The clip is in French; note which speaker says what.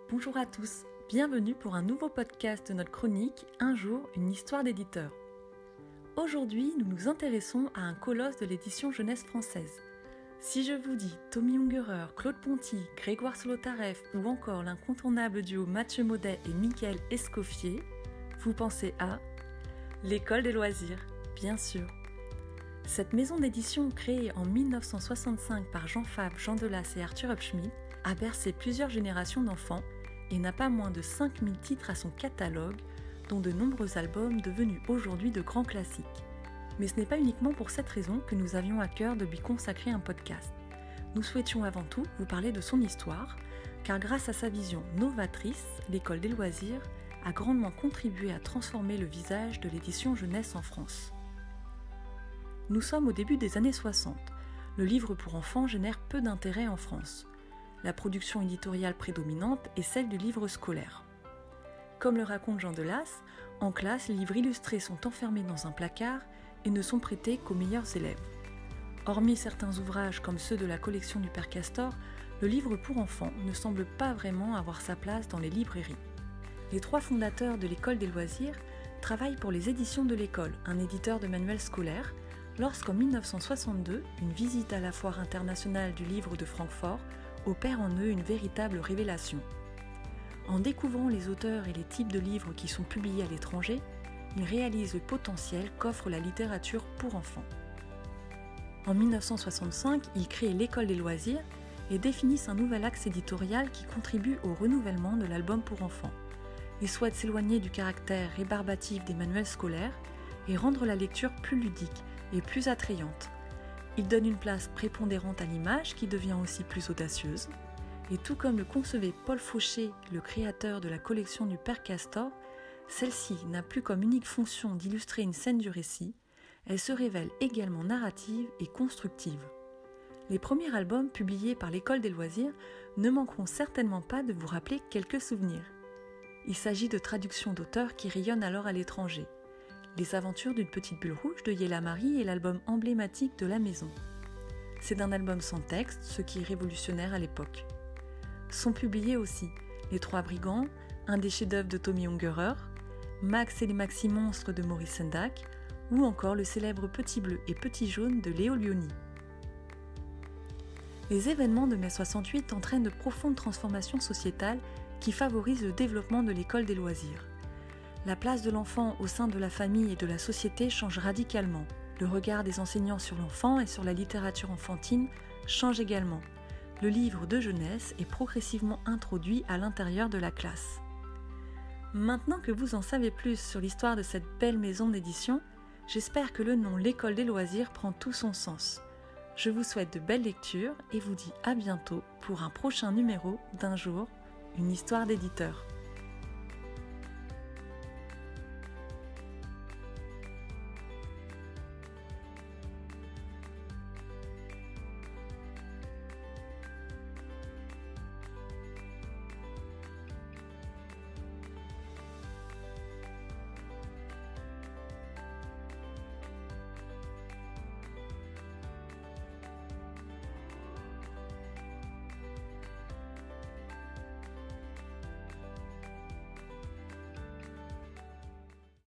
Speaker 1: Bonjour à tous, bienvenue pour un nouveau podcast de notre chronique « Un jour, une histoire d'éditeur ». Aujourd'hui, nous nous intéressons à un colosse de l'édition jeunesse française. Si je vous dis Tommy Ungerer, Claude Ponty, Grégoire Solotareff ou encore l'incontournable duo Mathieu Maudet et Mickaël Escoffier, vous pensez à l'École des loisirs, bien sûr. Cette maison d'édition créée en 1965 par Jean Fabre, Jean Delas et Arthur Hupschmid a bercé plusieurs générations d'enfants et n'a pas moins de 5000 titres à son catalogue, dont de nombreux albums devenus aujourd'hui de grands classiques. Mais ce n'est pas uniquement pour cette raison que nous avions à cœur de lui consacrer un podcast. Nous souhaitions avant tout vous parler de son histoire, car grâce à sa vision novatrice, l'École des loisirs a grandement contribué à transformer le visage de l'édition jeunesse en France. Nous sommes au début des années 60. Le livre pour enfants génère peu d'intérêt en France. La production éditoriale prédominante est celle du livre scolaire. Comme le raconte Jean Delas, en classe, les livres illustrés sont enfermés dans un placard et ne sont prêtés qu'aux meilleurs élèves. Hormis certains ouvrages comme ceux de la collection du Père Castor, le livre pour enfants ne semble pas vraiment avoir sa place dans les librairies. Les trois fondateurs de l'École des loisirs travaillent pour les éditions de l'école, un éditeur de manuels scolaires, lorsqu'en 1962, une visite à la foire internationale du livre de Francfort opère en eux une véritable révélation. En découvrant les auteurs et les types de livres qui sont publiés à l'étranger, ils réalisent le potentiel qu'offre la littérature pour enfants. En 1965, ils créent l'École des loisirs et définissent un nouvel axe éditorial qui contribue au renouvellement de l'album pour enfants. Ils souhaitent s'éloigner du caractère rébarbatif des manuels scolaires et rendre la lecture plus ludique et plus attrayante. Ils donnent une place prépondérante à l'image qui devient aussi plus audacieuse. Et tout comme le concevait Paul Fauché, le créateur de la collection du Père Castor, celle-ci n'a plus comme unique fonction d'illustrer une scène du récit, elle se révèle également narrative et constructive. Les premiers albums publiés par l'École des loisirs ne manqueront certainement pas de vous rappeler quelques souvenirs. Il s'agit de traductions d'auteurs qui rayonnent alors à l'étranger. Les aventures d'une petite bulle rouge de Yéla Marie est l'album emblématique de la maison. C'est un album sans texte, ce qui est révolutionnaire à l'époque. Sont publiés aussi Les Trois Brigands, un des chefs-d'œuvre de Tommy Ungerer, Max et les Maxi Monstres de Maurice Sendak, ou encore le célèbre Petit Bleu et Petit Jaune de Léo Lionni. Les événements de mai 68 entraînent de profondes transformations sociétales qui favorisent le développement de l'école des loisirs. La place de l'enfant au sein de la famille et de la société change radicalement. Le regard des enseignants sur l'enfant et sur la littérature enfantine change également. Le livre de jeunesse est progressivement introduit à l'intérieur de la classe. Maintenant que vous en savez plus sur l'histoire de cette belle maison d'édition, j'espère que le nom l'École des loisirs prend tout son sens. Je vous souhaite de belles lectures et vous dis à bientôt pour un prochain numéro d'Un jour, une histoire d'éditeur.